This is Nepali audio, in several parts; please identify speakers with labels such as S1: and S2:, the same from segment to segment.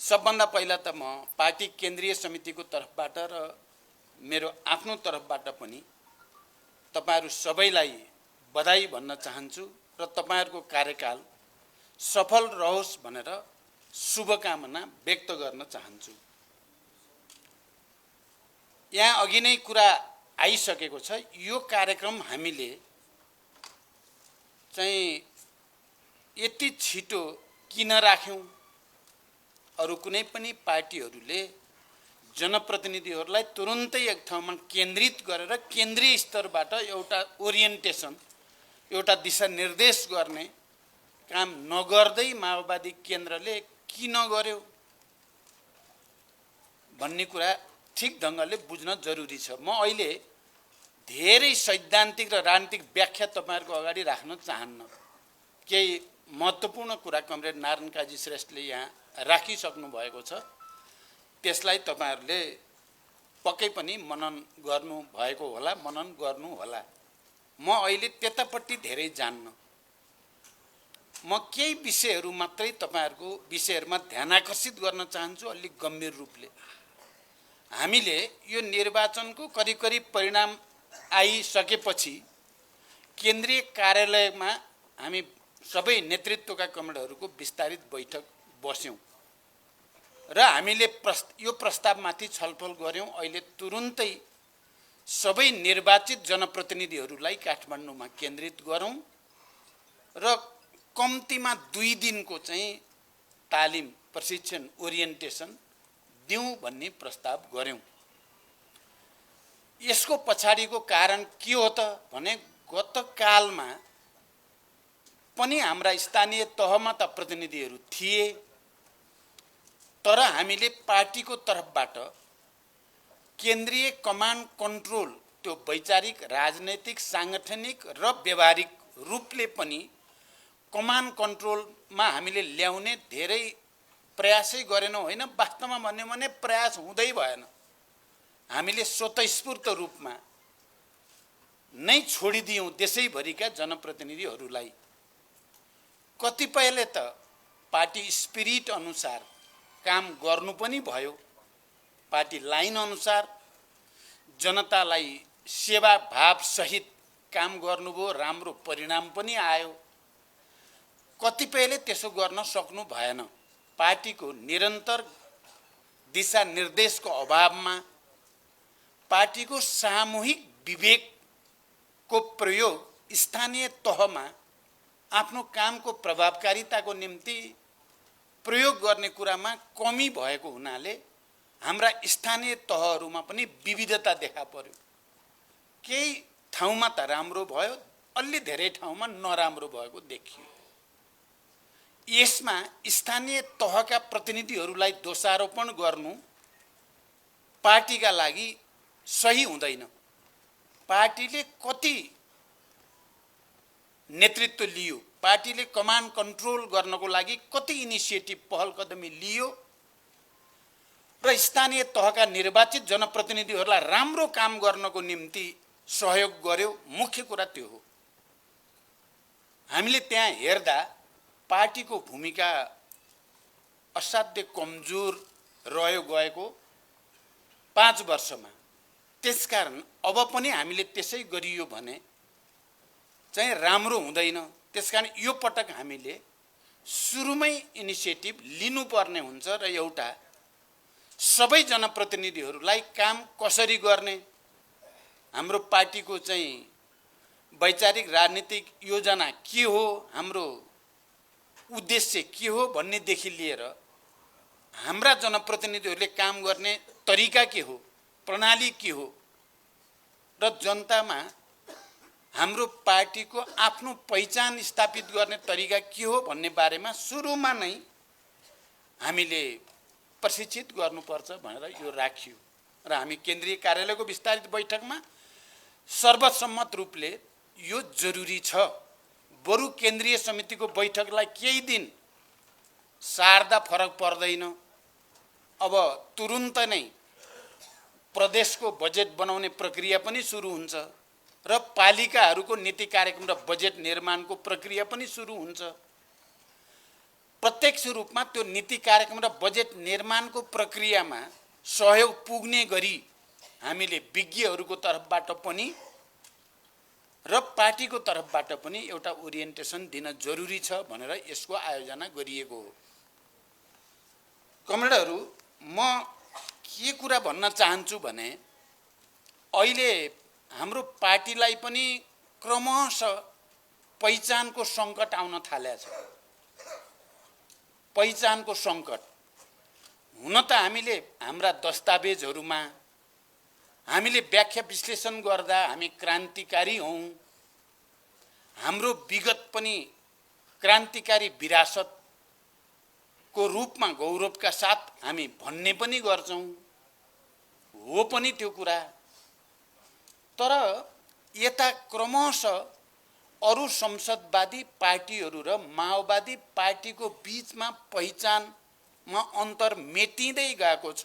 S1: सबभन्दा पहिला त म पार्टी केन्द्रीय समितिको तर्फबाट र मेरो आफ्नो तर्फबाट पनि तपाईहरु सबैलाई बधाई भन्न चाहन्छु र तपाईहरुको कार्यकाल सफल रहोस् भनेर शुभकामना व्यक्त गर्न चाहन्छु। यहाँ अघि नै कुरा आइसकेको छ, यो कार्यक्रम हामीले चाहिँ यति छिटो किन राख्यौं? अरु कुनै पनि पार्टीहरूले जनप्रतिनिधिहरूलाई तुरुन्तै एक ठाउँमा केन्द्रित गरेर केन्द्रीय स्तरबाट एउटा ओरिएन्टेसन, एउटा दिशानिर्देश गर्ने काम नगर्दै माओवादी केन्द्रले किन गर्यो भन्ने कुरा ठीक ढंगले बुझ्न जरुरी छ। म अहिले धेरै सैद्धान्तिक र राजनीतिक व्याख्या तपाईहरुको अगाडि राख्न चाहन्न। केही महत्त्वपूर्ण कुरा कमरेड नारायण काजी श्रेष्ठले यहाँ राखिसक्नु भएको छ, त्यसलाई तपाईहरुले पक्कै पनि मनन गर्नु भएको होला, मनन गर्नु होला। म अहिले त्यतापट्टि धेरै जान्न। म केही विषयहरू मात्रै तपाईहरुको विषयहरुमा ध्यानाकर्षित गर्न चाहन्छु अलि गम्भीर रूपले। हामीले यो निर्वाचनको करिब परिणाम आइसकेपछि केन्द्रीय कार्यालयमा हामी सबै नेतृत्वका कमरेडहरूको विस्तारित बैठक बस्यौं र हामीले यो प्रस्तावमाथि छलफल गर्यौं। अहिले तुरुन्तै सबै निर्वाचित जनप्रतिनिधिहरूलाई काठमाडौँमा केन्द्रित गरौं र कम्तीमा 2 दिनको चाहिँ तालिम, प्रशिक्षण, ओरिएन्टेसन दिउँ भन्ने प्रस्ताव गर्यौं। यसको पछाडीको कारण के हो त भने गत कालमा पनि हाम्रा स्थानीय तहमा त प्रतिनिधिहरू थिए, तर हामीले पार्टीको तर्फबाट केन्द्रीय कमान्ड कन्ट्रोल, त्यो वैचारिक, राजनैतिक, सांगठनिक र व्यावहारिक रूपले पनि कमान्ड कन्ट्रोलमा हामीले ल्याउने धेरै प्रयासै गरेनौं। होइन, वास्तवमा भन्यो भने प्रयास हुँदै भएन। हामीले स्वतःस्फूर्त रूपमा नै छोडिदियौं देशैभरिका जनप्रतिनिधिहरूलाई। कतिपयले त पार्टी स्पिरिट अनुसार काम गर्नु पनि भयो, पार्टी लाइन अनुसार जनतालाई सेवा भाव सहित काम गर्नुभयो, राम्रो परिणाम पनि आयो। कतिपयले त्यसो गर्न सक्नु भएन। पार्टीको निरन्तर दिशानिर्देशको अभावमा, पार्टीको सामूहिक विवेकको प्रयोग स्थानीय तहमा आफ्नो कामको प्रभावकारिताको निम्ति प्रयोग गर्ने कुरामा कमी भएको हुनाले हाम्रा स्थानीय तहहरूमा पनि विविधता देखा पर्यो। केही ठाउँमा त राम्रो भयो, अलि धेरै ठाउँमा नराम्रो भएको देखियो। यसमा स्थानीय तहका प्रतिनिधिहरूलाई दोषारोपण गर्नु पार्टीका लागि सही हुँदैन। पार्टीले कति नेतृत्व लियो, पार्टीले कमान्ड कन्ट्रोल गर्नको लागि कति इनिसिएटिभ, पहल कदमी लियो र स्थानीय तहका निर्वाचित जनप्रतिनिधिहरूलाई राम्रो काम गर्नको निम्ति सहयोग गर्यो, मुख्य कुरा त्यो हो। हामीले त्यहाँ हेर्दा पार्टीको भूमिका असाध्य कमजोर रह्यो गएको 5 वर्षमा। त्यसकारण अब पनि हामीले त्यसै गरियो भने चाहिँ राम्रो हुँदैन। त्यसकारण यो पटक हामीले सुरुमै इनिसिएटिभ लिनुपर्ने हुन्छ र एउटा सबै जनप्रतिनिधिहरूलाई काम कसरी गर्ने, हाम्रो पार्टीको चाहिँ वैचारिक राजनीतिक योजना के हो, हाम्रो उद्देश्य के हो भन्नेदेखि लिएर हाम्रा जनप्रतिनिधिहरूले काम गर्ने तरिका के हो, प्रणाली के हो र जनतामा हाम्रो पार्टीको आफ्नो पहिचान स्थापित गर्ने तरिका के हो भन्ने बारेमा सुरुमा नै हामीले प्रशिक्षित गर्नुपर्छ भनेर यो राखियो र हामी केन्द्रीय कार्यालयको विस्तारित बैठकमा सर्वसम्मत रूपले यो जरुरी छ। बरु केन्द्रीय समितिको बैठकलाई केही दिन सार्दा फरक पर्दैन। अब तुरुन्त नै प्रदेशको बजेट बनाउने प्रक्रिया पनि सुरु हुन्छ र पालिकाहरूको नीति कार्यक्रम र बजेट निर्माणको प्रक्रिया पनि सुरु हुन्छ। प्रत्यक्ष रूपमा त्यो नीति कार्यक्रम र बजेट निर्माणको प्रक्रियामा सहयोग पुग्ने गरी हामीले विज्ञहरूको तर्फबाट पनि र पार्टीको तर्फबाट पनि एउटा ओरिएन्टेसन दिन जरुरी छ भनेर यसको आयोजना गरिएको हो। कमरेडहरू, म के कुरा भन्न चाहन्छु भने अहिले हाम्रो पार्टीलाई पनि क्रमशः पहिचानको सङ्कट आउन थालेको छ। पहिचानको सङ्कट हुन त हामीले हाम्रा दस्तावेजहरूमा हामीले व्याख्या विश्लेषण गर्दा हामी क्रान्तिकारी हौं, हाम्रो विगत पनि क्रान्तिकारी विरासतको रूपमा गौरवका साथ हामी भन्ने पनि गर्छौं, हो पनि त्यो कुरा। तर यता क्रमशः अरु संसदवादी पार्टीहरू र माओवादी पार्टीको बीचमा पहिचानमा अन्तर मेटिँदै गएको छ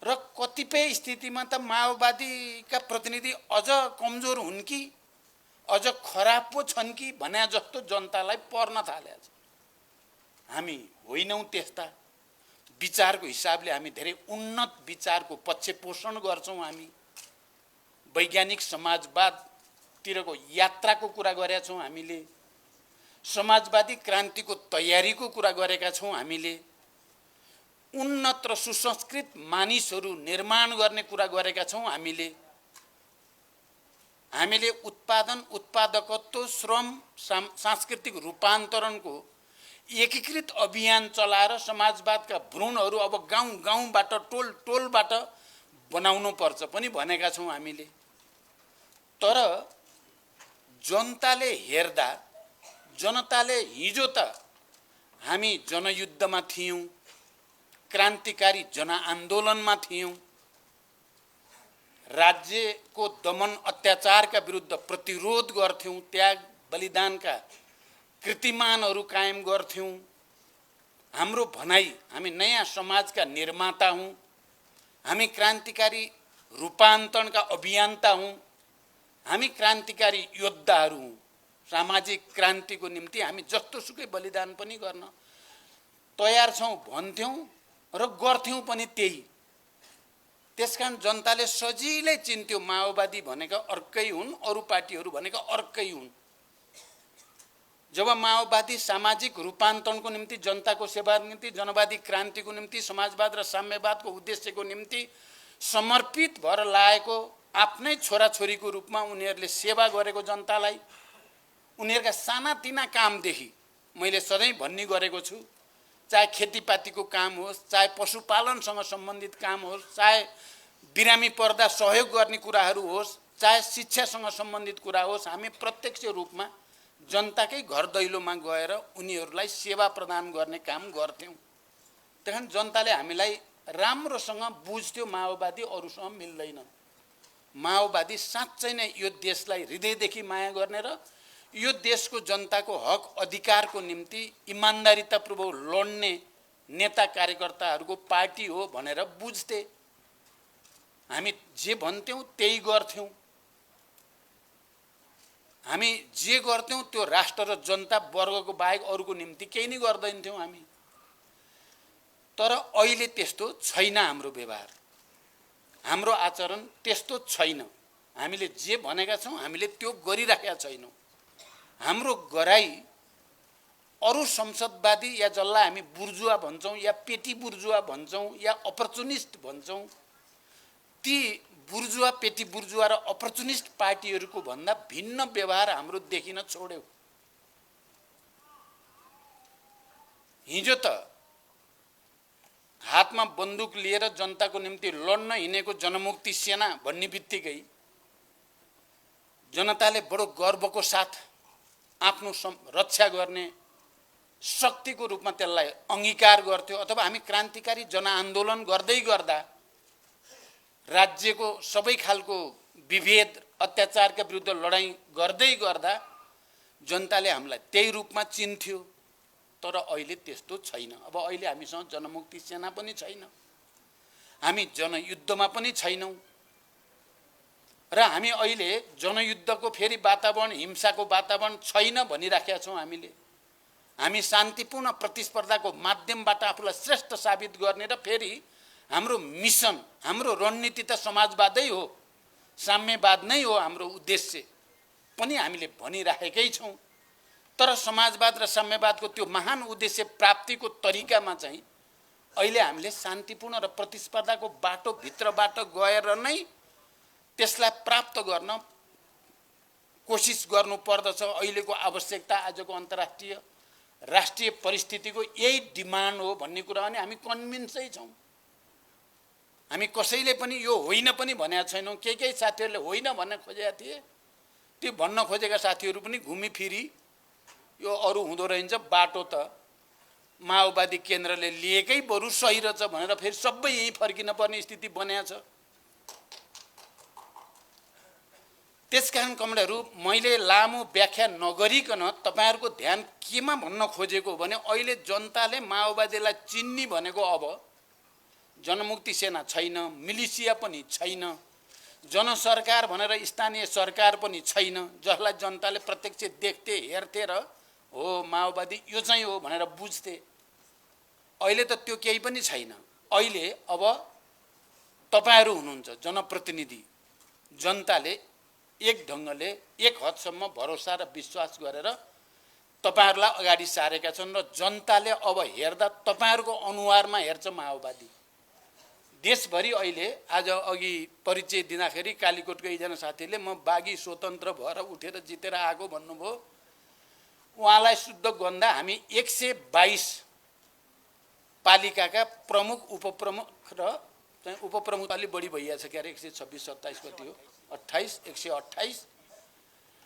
S1: र कतिपय स्थितिमा त माओवादीका प्रतिनिधि अझ कमजोर हुन् कि अझ खराब पो छन् कि भने जस्तो जनतालाई पर्न थालेको छ। हामी होइनौं त्यस्ता। विचारको हिसाबले हामी धेरै उन्नत विचारको पक्ष पोषण गर्छौं। हामी वैज्ञानिक समाजवादतिरको यात्राको कुरा गरेका छौं। हामीले समाजवादी क्रान्तिको तयारीको कुरा गरेका छौं। हामीले उन्नत र सुसंस्कृत मानिसहरू निर्माण गर्ने कुरा गरेका छौं। हामीले उत्पादन, उत्पादकत्व, श्रम, सांस्कृतिक रूपान्तरणको एकीकृत अभियान चलाएर समाजवादका भ्रूणहरू अब गाउँ गाउँबाट, टोल टोलबाट बनाउनु पर्छ पनि भनेका छौं हामीले। तर जनताले हेर्दा, जनताले हिजो त हामी जनयुद्धमा थियौं, क्रान्तिकारी जनआन्दोलनमा थियौं, राज्यको दमन अत्याचारका विरुद्ध प्रतिरोध गर्थ्यौं, त्याग बलिदानका कृतिमानहरू कायम गर्थ्यौं। हाम्रो भनाई हामी नयाँ समाजका निर्माता हौं, हामी क्रान्तिकारी रूपान्तरणका अभियन्ता हौं, हामी क्रान्तिकारी योद्धाहरू हौं। सामाजिक क्रान्तिको निम्ति हामी जस्तोसुकै बलिदान पनि गर्न तयार छौं भन्थ्यौं र गर्थ्यौं पनि त्यही। त्यसकारण जनताले सजिलै चिन्थ्यो माओवादी भनेका अर्कै हुन्, अरु पार्टीहरू भनेका अर्कै हुन्। जब माओवादी सामाजिक रूपान्तरणको निम्ति, जनताको सेवाको निम्ति, जनवादी क्रान्तिको निम्ति, समाजवाद र साम्यवादको उद्देश्यको निम्ति समर्पित भएर लागेको आफ्नै छोराछोरीको रूपमा उनीहरूले सेवा गरेको जनतालाई उनीहरूका सानातिना कामदेखि मैले सधैँ भन्ने गरेको छु, चाहे खेतीपातीको काम होस्, चाहे पशुपालनसँग सम्बन्धित काम होस्, चाहे बिरामी पर्दा सहयोग गर्ने कुराहरू होस्, चाहे शिक्षासँग सम्बन्धित कुरा होस्, हामी प्रत्यक्ष रूपमा जनताकै घर दैलोमा गएर उनीहरूलाई सेवा प्रदान गर्ने काम गर्थ्यौं। त्यही जनताले हामीलाई राम्रोसँग बुझ्थ्यो, माओवादी अरूसँग मिल्दैन। माओवादी साँच्चै नै यो देशलाई हृदयदेखि माया गर्ने र यो देशको जनताको हक अधिकारको निम्ति इमानदारीतापूर्वक लड्ने नेता कार्यकर्ताहरूको पार्टी हो भनेर बुझ्थे। हामी जे भन्थ्यौं त्यही गर्थ्यौं। हामी जे गर्थ्यौं त्यो राष्ट्र र जनता वर्गको बाहेक अरूको निम्ति केही नै गर्दैनथ्यौं हामी। तर अहिले त्यस्तो छैन हाम्रो व्यवहार, हाम्रो आचरण त्यस्तो छैन। हामीले जे भनेका छौं हामीले त्यो गरिराखेका छैनौं। हाम्रो गराई अरु संसदवादी या जसलाई हामी बुर्जुवा भन्छौं या पेटी बुर्जुवा भन्छौं या अपर्चुनिस्ट भन्छौं, ती बुर्जुवा, पेटी बुर्जुवा र अपर्चुनिस्ट पार्टीहरूको भन्दा भिन्न व्यवहार हाम्रो देखिन छोड्यो। हिजो त हातमा बन्दुक लिएर जनताको निम्ति लड्न हिँडेको जनमुक्ति सेना भन्ने बित्तिकै जनताले बडो गर्वको साथ आफ्नो रक्षा गर्ने शक्तिको रूपमा त्यसलाई अंगीकार गर्थ्यो। अथवा हामी क्रान्तिकारी जनआन्दोलन गर्दै गर्दा राज्यको सबै खालको विभेद, अत्याचारका विरुद्ध लडाईँ गर्दै गर्दा जनताले हामीलाई त्यही रूपमा चिन्थ्यो। तर अहिले त्यस्तो छैन। अब अहिले हामीसँग जनमुक्ति सेना पनि छैन, हामी जनयुद्धमा पनि छैनौं र हामी अहिले जनयुद्धको फेरि वातावरण, हिंसाको वातावरण छैन भनिराखेका छौं हामीले। हामी शान्तिपूर्ण प्रतिस्पर्धाको माध्यमबाट आफूलाई श्रेष्ठ साबित गर्ने र फेरि हाम्रो मिसन, हाम्रो रणनीति त समाजवादै हो, साम्यवाद नै हो हाम्रो उद्देश्य पनि हामीले भनिराखेकै छौँ। तर समाजवाद र साम्यवादको त्यो महान उद्देश्य प्राप्तिको तरिकामा चाहिँ अहिले हामीले शान्तिपूर्ण र प्रतिस्पर्धाको बाटोभित्रबाट गएर नै त्यसलाई प्राप्त गर्न कोसिस गर्नुपर्दछ। अहिलेको आवश्यकता, आजको अन्तर्राष्ट्रिय राष्ट्रिय परिस्थितिको यही डिमान्ड हो भन्ने कुरा पनि हामी कन्भिन्सै छौँ। हामी कसैले पनि यो होइन पनि भनेका छैनौँ। केही साथीहरूले होइन भन्न खोजेका थिए, त्यो भन्न खोजेका साथीहरू पनि घुमिफिरी यो अरू हुँदो रहन्छ, बाटो त माओवादी केन्द्रले लिएकै बरु सही रहेछ भनेर फेरि सबै यहीँ फर्किन पर्ने स्थिति बन्या छ। त्यसकारण कमरेडहरू, मैले लामो व्याख्या नगरिकन तपाईहरुको ध्यान केमा भन्न खोजेको भने अहिले जनताले माओवादीलाई चिन्नी भनेको अब जनमुक्ति सेना छैन, मिलिसिया पनि छैन, जनसरकार भनेर स्थानीय सरकार पनि छैन, जसलाई जनताले प्रत्यक्ष देख्थे, हेर्थे र हो माओवादी यो चाहिँ हो भनेर बुझ्थे। अहिले त त्यो केही पनि छैन। अहिले अब तपाईहरु हुनुहुन्छ जनप्रतिनिधि, जनताले एक ढङ्गले एक हदसम्म भरोसा र विश्वास गरेर तपाईहरुलाई अगाडि सारेका छन् र जनताले अब हेर्दा तपाईहरुको अनुहारमा हेर्छ माओवादी। देशभरि अहिले आज अघि परिचय दिँदाखेरि कालीकोटको एकजना साथीले म बागी स्वतन्त्र भएर उठेर जितेर आएको भन्नुभयो। उहाँलाई शुद्ध गन्दा हामी 122 पालिकाका प्रमुख उपप्रमुख र उपप्रमुख अलि बढी भइया छ क्यारे 126 27 कति हो 28 128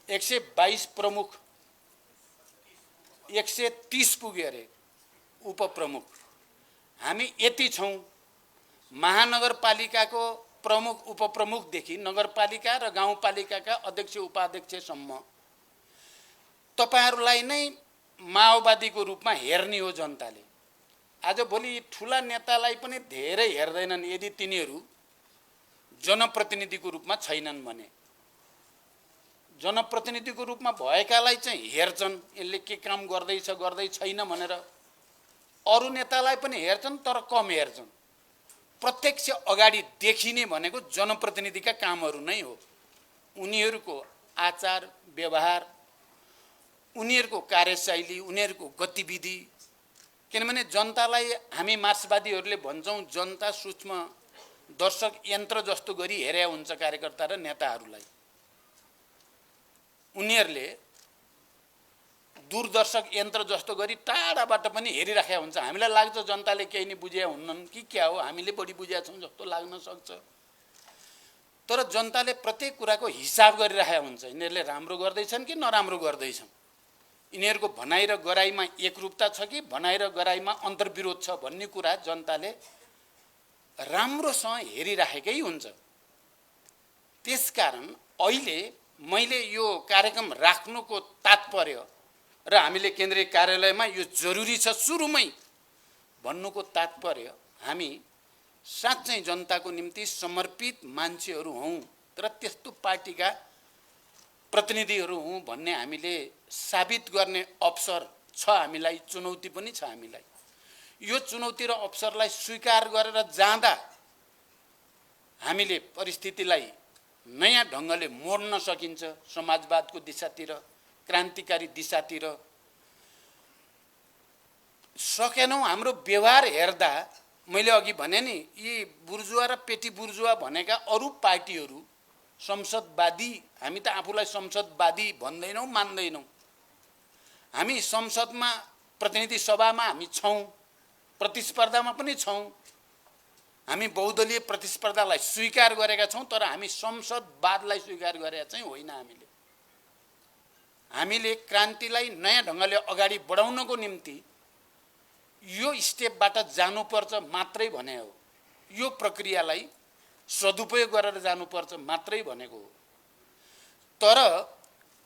S1: 122 प्रमुख 130 पुगे अरे उपप्रमुख। हामी यति छौं। महानगरपालिकाको प्रमुख उपप्रमुखदेखि नगरपालिका र गाउँपालिकाका अध्यक्ष उपाध्यक्षसम्म तपाईहरुलाई नै माओवादीको रूपमा हेर्ने हो जनताले। आज भोलि ठूला नेतालाई पनि धेरै हेर्दैनन् यदि तिनीहरू जनप्रतिनिधिको रूपमा छैनन् भने। जनप्रतिनिधिको रूपमा भएकालाई चाहिँ हेर्छन्, यसले के काम गर्दैछ गर्दै छैन भनेर। अरु नेतालाई पनि हेर्छन् तर कम हेर्छन्। प्रत्यक्ष अगाडि देखिने भनेको जनप्रतिनिधिका कामहरू नै हो। उनीहरूको आचार व्यवहार, उनीहरूको कार्यशैली, उनीहरूको गतिविधि। किनभने जनतालाई हामी मार्क्सवादीहरूले भन्छौं जनता सूक्ष्म दर्शक यन्त्र जस्तो गरी हेरे हुन्छ कार्यकर्ता र नेताहरूलाई। उनीहरूले दूरदर्शक यन्त्र जस्तो गरी टाढाबाट पनि हेरिराखेका हुन्छ। हामीलाई लाग्छ जनताले केही नि बुझ्या हुन्नन् कि क्या हो, हामीले बढी बुझ्या छौं जस्तो लाग्न सक्छ। तर जनताले प्रत्येक कुराको हिसाब गरिराखेका हुन्छ। यिनीहरूले राम्रो गर्दैछन् कि नराम्रो गर्दैछन्, यिनीहरूको भनाइ र गराइमा एकरूपता छ कि भनाइ र गराइमा अन्तर्विरोध छ भन्ने कुरा जनताले राम्रोसँग हेरिराखेकै हुन्छ। त्यसकारण अहिले मैले यो कार्यक्रम राख्नुको तात्पर्य र हामीले केन्द्रीय कार्यालयमा यो जरुरी छ सुरुमै भन्नुको तात्पर्य, हामी साँच्चै जनताको निम्ति समर्पित मान्छेहरू हौं र त्यस्तो पार्टीका प्रतिनिधिहरू हौं भन्ने हामीले साबित गर्ने अवसर छ। हामीलाई चुनौती पनि छ। हामीलाई यो चुनौती र अवसरलाई स्वीकार गरेर जाँदा हामीले परिस्थितिलाई नयाँ ढङ्गले मोड्न सकिन्छ। समाजवादको दिशातिर, क्रान्तिकारी दिशातिर सकेनौं। हाम्रो व्यवहार हेर्दा मैले अघि भने नि, यी बुर्जुवा र पेटी बुर्जुवा भनेका अरू पार्टीहरू संसदवादी, हामी त आफूलाई संसदवादी भन्दैनौं, मान्दैनौं। हामी संसदमा प्रतिनिधि सभामा हामी छौं, प्रतिस्पर्धामा पनि छौं। हामी बहुदलीय प्रतिस्पर्धालाई स्वीकार गरेका छौं, तर हामी संसदवादलाई स्वीकार गरेका चाहिँ होइन। हामीले क्रान्तिलाई नयाँ ढङ्गले अगाडि बढाउनको निम्ति यो स्टेपबाट जानुपर्छ मात्रै भने हो। यो प्रक्रियालाई सदुपयोग गरेर जानुपर्छ मात्रै भनेको हो। तर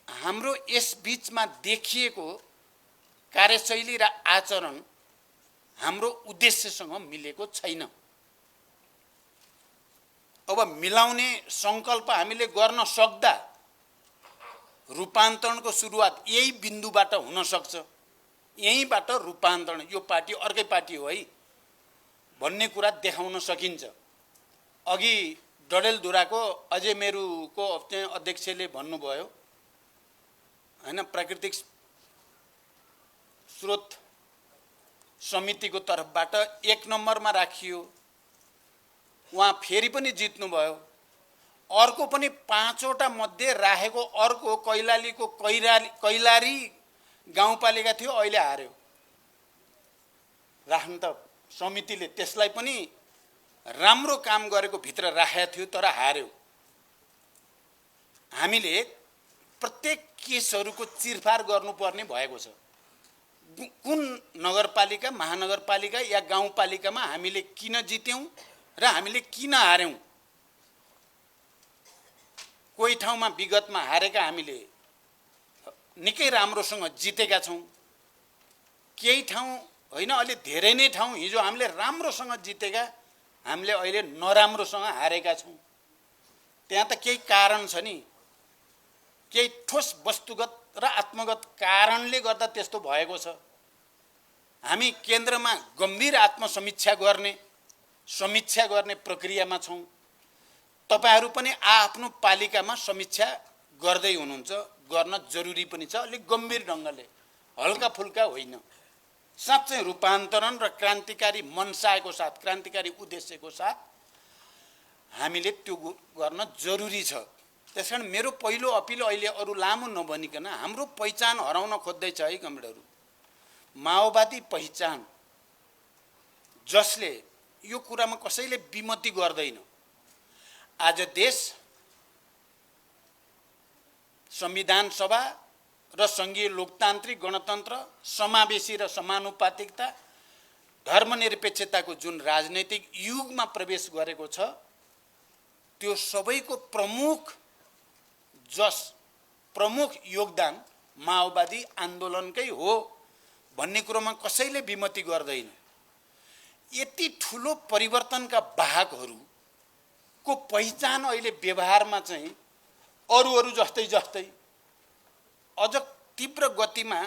S1: हाम्रो यस बीचमा देखिएको कार्यशैली र आचरण हाम्रो उद्देश्यसँग मिलेको छैन। अब मिलाउने संकल्प हामीले गर्न सक्दा रूपान्तरणको सुरुवात यही बिन्दुबाट हुन सक्छ। यहीँबाट रूपान्तरण, यो पार्टी अर्कै पार्टी हो है भन्ने कुरा देखाउन सकिन्छ। अघि डडेलधुराको अजय मेरुको चाहिँ अध्यक्षले भन्नुभयो हैन, प्राकृतिक स्रोत समितिको तर्फबाट 1 नम्बरमा राखियो, उहाँ फेरि पनि जित्नुभयो। अर्को पनि 5वटा मध्ये राखेको अर्को कैलालीको कैलारी गाउँपालिका थियो, अहिले हार्यो। राख्न त समितिले त्यसलाई पनि राम्रो काम गरेको भित्र राखेको थियो तर हार्यो। हामीले प्रत्येक केसहरूको चिरफार गर्नुपर्ने भएको छ। कुन नगरपालिका, महानगरपालिका या गाउँपालिकामा हामीले किन जित्यौं र हामीले किन हार्यौं। कोही ठाउँमा विगतमा हारेका हामीले निकै राम्रोसँग जितेका छौं, केही ठाउँ होइन अलि धेरै नै ठाउँ हिजो हामीले राम्रोसँग जितेका हामीले अहिले नराम्रोसँग हारेका छौं। त्यहाँ त केही कारण छ नि, केही ठोस वस्तुगत र आत्मगत कारणले गर्दा त्यस्तो भएको छ। हामी केन्द्रमा गम्भीर आत्मसमीक्षा गर्ने प्रक्रियामा छौं। तपाईहरु पनि आफ्नो पालिकामा समीक्षा गर्दै हुनुहुन्छ, गर्न जरुरी पनि छ, अलिक गम्भीर ढंगले, हल्का फुल्का होइन। साँच्चै रूपान्तरण र क्रान्तिकारी मनसायको साथ, क्रान्तिकारी उद्देश्यको साथ हामीले त्यो गर्न जरुरी छ। त्यसकारण मेरो पहिलो अपिल अहिले अरु लामो नभनिकन, हाम्रो पहिचान हराउन खोज्दैछ है कमरेडहरु। माओवादी पहिचान जसले यो कुरामा कसैले विमति गर्दैन। आज देश संविधान सभा र संघीय लोकतान्त्रिक गणतन्त्र, समावेशी र समानुपातिकता, धर्मनिरपेक्षताको जुन राजनैतिक युगमा प्रवेश गरेको छ, त्यो सबैको प्रमुख योगदान माओवादी आन्दोलनकै हो भन्ने कुरोमा कसैले विमति गर्दैन। यति ठूलो परिवर्तनका वाहकहरूको पहिचान अहिले व्यवहारमा चाहिँ अरु जस्तै अझ तीव्र गतिमा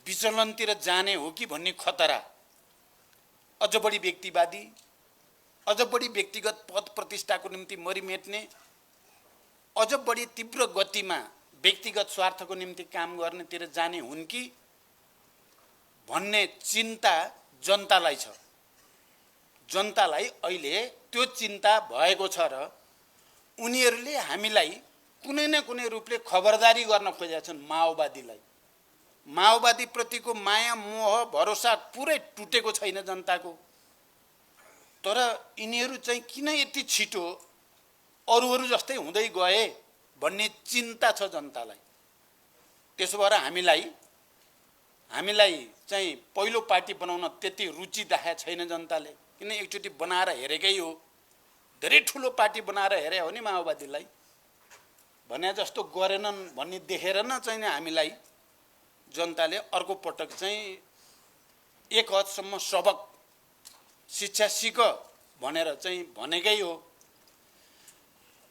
S1: विचलनतिर जाने हो कि भन्ने खतरा, अझ बढी व्यक्तिवादी, अझ बढी व्यक्तिगत पद प्रतिष्ठाको निम्ति मरिमेट्ने, अझ बढी तीव्र गतिमा व्यक्तिगत स्वार्थको निम्ति काम गर्नेतिर जाने हुन् कि भन्ने चिन्ता जनतालाई छ। जनतालाई अहिले त्यो चिन्ता भएको छ र उनीहरूले हामीलाई कुनै न कुनै रूपले खबरदारी गर्न खोजेका छन्। माओवादी प्रतिको माया, मोह, भरोसा पुरै टुटेको छैन जनताको। तर यिनीहरू चाहिँ किन यति छिटो अरु जस्तै हुँदै गए भन्ने चिन्ता छ जनतालाई। त्यसो भएर हामीलाई चाहिँ पहिलो पार्टी बनाउन त्यति रुचि देखाएको छैन जनताले, किन एकचोटि बनाएर हेरेकै हो। धेरै ठूलो पार्टी बनाएर हेरे हो नि माओवादीलाई, भने जस्तो गरेनन् भन्ने देखेर न चाहिँ हामीलाई जनताले अर्को पटक चाहिँ एक हदसम्म सबक शिक्षा सिक भनेर चाहिँ भनेकै हो।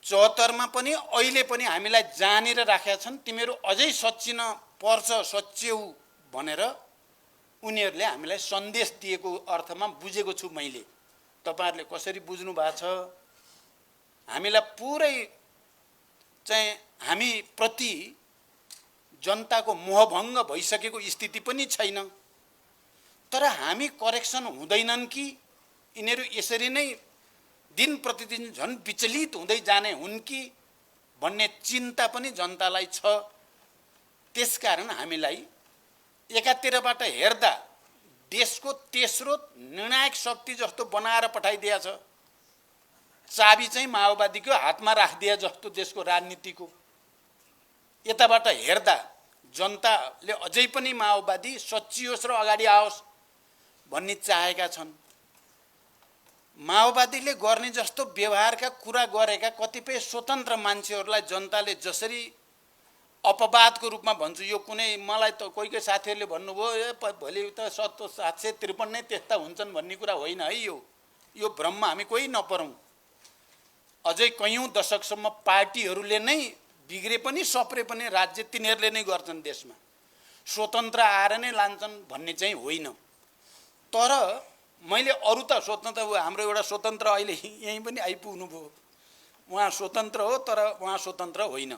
S1: 74 मा पनि अहिले पनि हामीलाई जानेर राखेका छन्, तिमीहरू अझै सच्चिन पर्छ, सच्यौ भनेर उनीहरूले हामीलाई सन्देश दिएको अर्थमा बुझेको छु मैले। तपाईहरुले कसरी बुझ्नु भएको छ? हामीलाई पुरै चाहिँ हामी प्रति जनताको मोहभङ्ग भइसकेको स्थिति पनि छैन। तर हामी करेक्सन हुँदैनन् कि यिनीहरू यसरी नै दिन प्रतिदिन झन् विचलित हुँदै जाने हुन् कि भन्ने चिन्ता पनि जनतालाई छ। त्यसकारण हामीलाई एकातिरबाट हेर्दा देशको तेस्रो निर्णायक शक्ति जस्तो बनाएर पठाइदिया छ। चाबी चाहिँ माओवादीको हातमा राखिदिया जस्तो देशको राजनीतिको। यताबाट हेर्दा जनताले अझै पनि माओवादी सच्चियोस् र अगाडि आओस् भन्ने चाहेका छन्। माओवादीले गर्ने जस्तो व्यवहारका कुरा गरेका कतिपय स्वतन्त्र मान्छेहरूलाई जनताले जसरी अपवादको रूपमा भन्छु, यो कुनै मलाई त कोही साथीहरूले भन्नुभयो भोलि त 753 नै त्यस्ता हुन्छन् भन्ने कुरा होइन है। यो भ्रममा हामी कोही नपरौँ। अझै कयौं दशकसम्म पार्टीहरूले नै बिग्रे पनि सप्रे पनि राज्य तिनीहरूले नै गर्छन् देशमा। स्वतन्त्र आएर नै लान्छन् भन्ने चाहिँ होइन। तर मैले अरू त स्वतन्त्र, हाम्रो एउटा स्वतन्त्र अहिले यहीँ पनि आइपुग्नु भयो, उहाँ स्वतन्त्र हो तर उहाँ स्वतन्त्र होइन,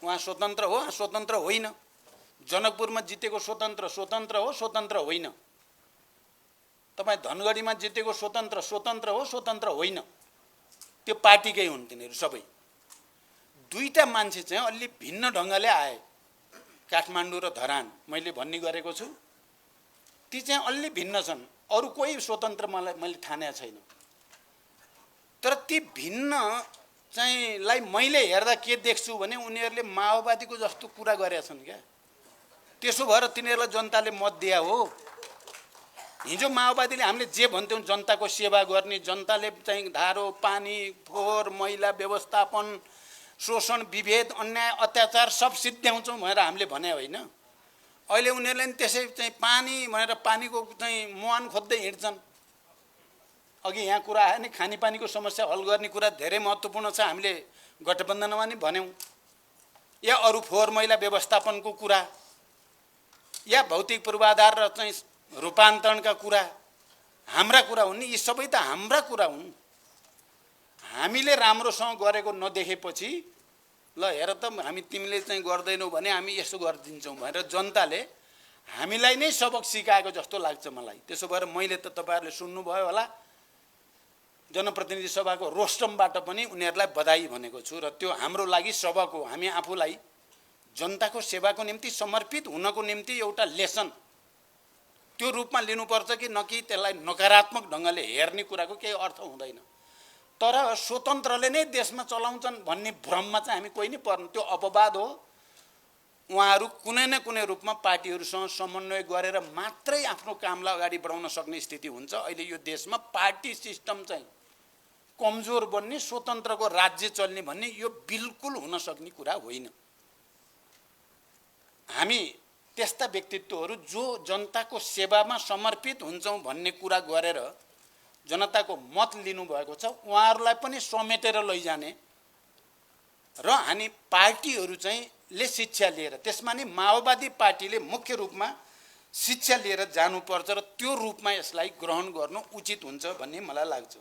S1: उहाँ स्वतन्त्र हो स्वतन्त्र होइन। जनकपुरमा जितेको स्वतन्त्र स्वतन्त्र हो स्वतन्त्र होइन। तपाईँ धनगढीमा जितेको स्वतन्त्र स्वतन्त्र हो स्वतन्त्र होइन। त्यो पार्टीकै हुन् तिनीहरू सबै। दुईटा मान्छे चाहिँ अलि भिन्न ढङ्गले आए, काठमाडौँ र धरान मैले भन्ने गरेको छु, ती चाहिँ अलि भिन्न छन्। अरू कोही स्वतन्त्र मैले ठानेको छैन। तर ती भिन्न चाहिँ लाई मैले हेर्दा के देख्छु भने उनीहरूले माओवादीको जस्तो कुरा गरेका छन् क्या। त्यसो भएर तिनीहरूलाई जनताले मत दिया हो। हिजो माओवादीले हामीले जे भन्थ्यौँ जनताको सेवा गर्ने, जनताले चाहिँ धारो पानी फोहोर मैला व्यवस्थापन शोषण विभेद अन्याय अत्याचार सब सिद्ध्याउँछौँ भनेर हामीले भने होइन। अहिले उनीहरूले नि त्यसै चाहिँ पानी भनेर पानीको चाहिँ मुहान खोज्दै हिँड्छन्। अघि यहाँ कुरा आयो नि खानेपानीको समस्या हल गर्ने कुरा धेरै महत्त्वपूर्ण छ, हामीले गठबन्धनमा नि भन्यौँ। या अरू फोहोर मैला व्यवस्थापनको कुरा या भौतिक पूर्वाधार र चाहिँ रूपान्तरणका कुरा हाम्रा कुरा हुन् नि। यी सबै त हाम्रा कुरा हुन्। हामीले राम्रोसँग गरेको नदेखेपछि ल हेर त हामी तिमीले चाहिँ गर्दैनौ भने हामी यसो गरिदिन्छौँ भनेर जनताले हामीलाई नै सबक सिकाएको जस्तो लाग्छ मलाई। त्यसो भएर मैले त तपाईँहरूले सुन्नुभयो होला, जनप्रतिनिधि सभाको रोस्टमबाट पनि उनीहरूलाई बधाई भनेको छु। र त्यो हाम्रो लागि सबक हो। हामी आफूलाई जनताको सेवाको निम्ति समर्पित हुनको निम्ति एउटा लेसन त्यो रूपमा लिनुपर्छ कि न कि त्यसलाई नकारात्मक ढङ्गले हेर्ने कुराको केही अर्थ हुँदैन। तर स्वतन्त्रले नै देशमा चलाउँछन् भन्ने भ्रममा चाहिँ हामी कोही नै पर्नु, त्यो अपवाद हो। उहाँहरू कुनै न कुनै रूपमा पार्टीहरूसँग समन्वय गरेर मात्रै आफ्नो कामलाई अगाडि बढाउन सक्ने स्थिति हुन्छ। अहिले यो देशमा पार्टी सिस्टम चाहिँ कमजोर बन्ने, स्वतन्त्रको राज्य चल्ने भन्ने यो बिल्कुल हुन सक्ने कुरा होइन। हामी त्यस्ता व्यक्तित्वहरू जो जनताको सेवामा समर्पित हुन्छौँ भन्ने कुरा गरेर जनताको मत लिनुभएको छ, उहाँहरूलाई पनि समेटेर लैजाने र हामी पार्टीहरू चाहिँ ले शिक्षा लिएर, त्यसमा नि माओवादी पार्टीले मुख्य रूपमा शिक्षा लिएर जानुपर्छ र त्यो रूपमा यसलाई ग्रहण गर्नु उचित हुन्छ भन्ने मलाई लाग्छ।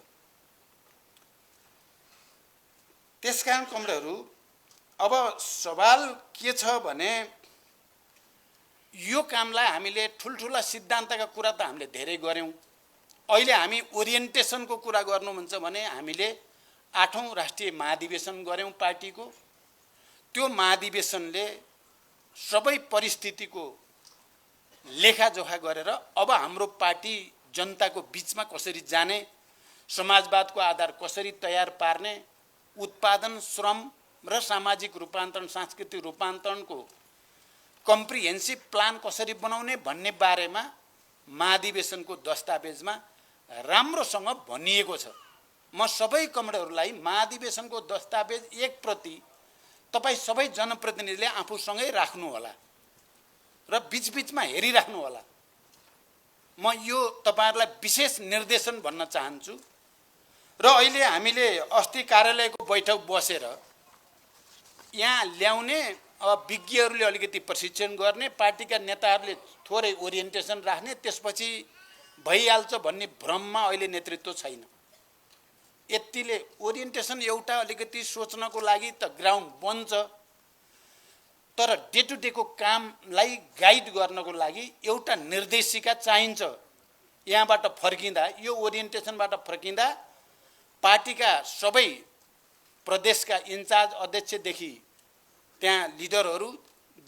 S1: त्यसकारण कमरेडहरू, अब सवाल के छ भने यो कामलाई हामीले ठुल्ठुला सिद्धान्तका कुरा त हामीले धेरै गऱ्यौँ। अहिले हामी ओरिएन्टेसनको कुरा गर्नुहुन्छ भने हामीले 8औं राष्ट्रिय महाधिवेशन गऱ्यौँ पार्टीको। त्यो महाधिवेशनले सबै परिस्थितिको लेखाजोखा गरेर अब हाम्रो पार्टी जनताको बिचमा कसरी जाने, समाजवादको आधार कसरी तयार पार्ने, उत्पादन श्रम र सामाजिक रूपान्तरण सांस्कृतिक रूपान्तरणको कम्प्रिहेन्सिभ प्लान कसरी बनाउने भन्ने बारेमा महाधिवेशनको दस्तावेजमा राम्रोसँग भनिएको छ। म सबै कमरेडहरूलाई महाधिवेशनको दस्तावेज एक प्रति तपाईँ सबै जनप्रतिनिधिले आफूसँगै राख्नु होला र बीचबीचमा हेरिराख्नु होला। म यो तपाईहरुलाई विशेष निर्देशन भन्न चाहन्छु। र अहिले हामीले अस्ति कार्यालयको बैठक बसेर यहाँ ल्याउने विज्ञहरूले अलिकति प्रशिक्षण गर्ने, पार्टीका नेताहरूले थोरै ओरिएन्टेसन राख्ने, त्यसपछि भइहाल्छ भन्ने भ्रममा अहिले नेतृत्व छैन। यतिले ओरिएन्टेसन एउटा अलिकति सोच्नको लागि त ग्राउन्ड बन्छ, तर डे टु डे को कामलाई गाइड गर्नको लागि एउटा निर्देशिका चाहिन्छ। यहाँबाट फर्किँदा, यो ओरिएन्टेसनबाट फर्किँदा पार्टीका सबै प्रदेशका इन्चार्ज अध्यक्षदेखि त्यहाँ लिडरहरू,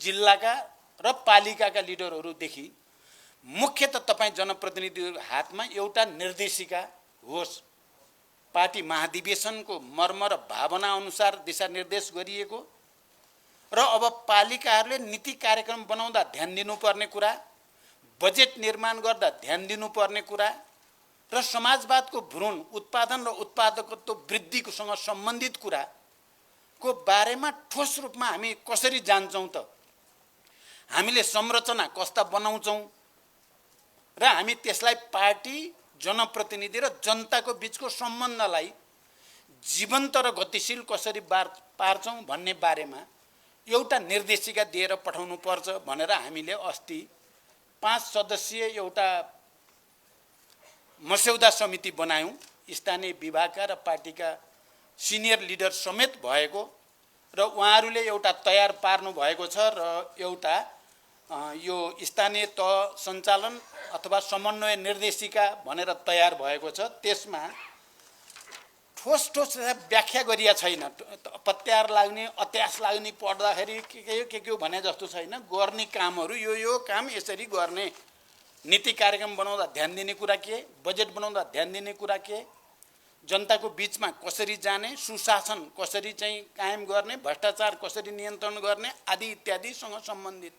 S1: जिल्लाका र पालिकाका लिडरहरूदेखि मुख्यत तपाईँ जनप्रतिनिधिहरूको हातमा एउटा निर्देशिका होस्। पार्टी महाधिवेशनको मर्म र भावना अनुसार दिशानिर्देश गरिएको र अब पालिकाहरूले नीति कार्यक्रम बनाउँदा ध्यान दिनुपर्ने कुरा, बजेट निर्माण गर्दा ध्यान दिनुपर्ने कुरा र समाजवादको भ्रूण उत्पादन र उत्पादकत्व वृद्धिसँग सम्बन्धित कुराको बारेमा ठोस रूपमा हामी कसरी जान्छौँ त, हामीले संरचना कस्ता बनाउँछौँ र हामी त्यसलाई पार्टी, जनप्रतिनिधि र जनताको बीचको सम्बन्धलाई जीवन्त र गतिशील कसरी पार्छौँ भन्ने बारेमा एउटा निर्देशिका दिएर पठाउनु पर्छ भनेर हामीले अस्ति 5 सदस्यीय एउटा मस्यौदा समिति बनायौं। स्थानीय विभागका र पार्टीका सिनियर लिडर समेत भएको र उहाँहरूले एउटा तयार पार्नु भएको छ र एउटा यो स्थानीय तह सञ्चालन अथवा समन्वय निर्देशिका भनेर तयार भएको छ। त्यसमा ठोस व्याख्या गरिया छैन। पत्यार लाग्ने अत्यास लाग्ने पढ्दाखेरि के भने जस्तो छैन। गर्ने कामहरू यो काम यसरी गर्ने, नीति कार्यक्रम बनाउँदा ध्यान दिने कुरा के, बजेट बनाउँदा ध्यान दिने कुरा के, जनताको बीचमा कसरी जाने, सुशासन कसरी चाहिँ कायम गर्ने, भ्रष्टाचार कसरी नियन्त्रण गर्ने आदि इत्यादिसँग सम्बन्धित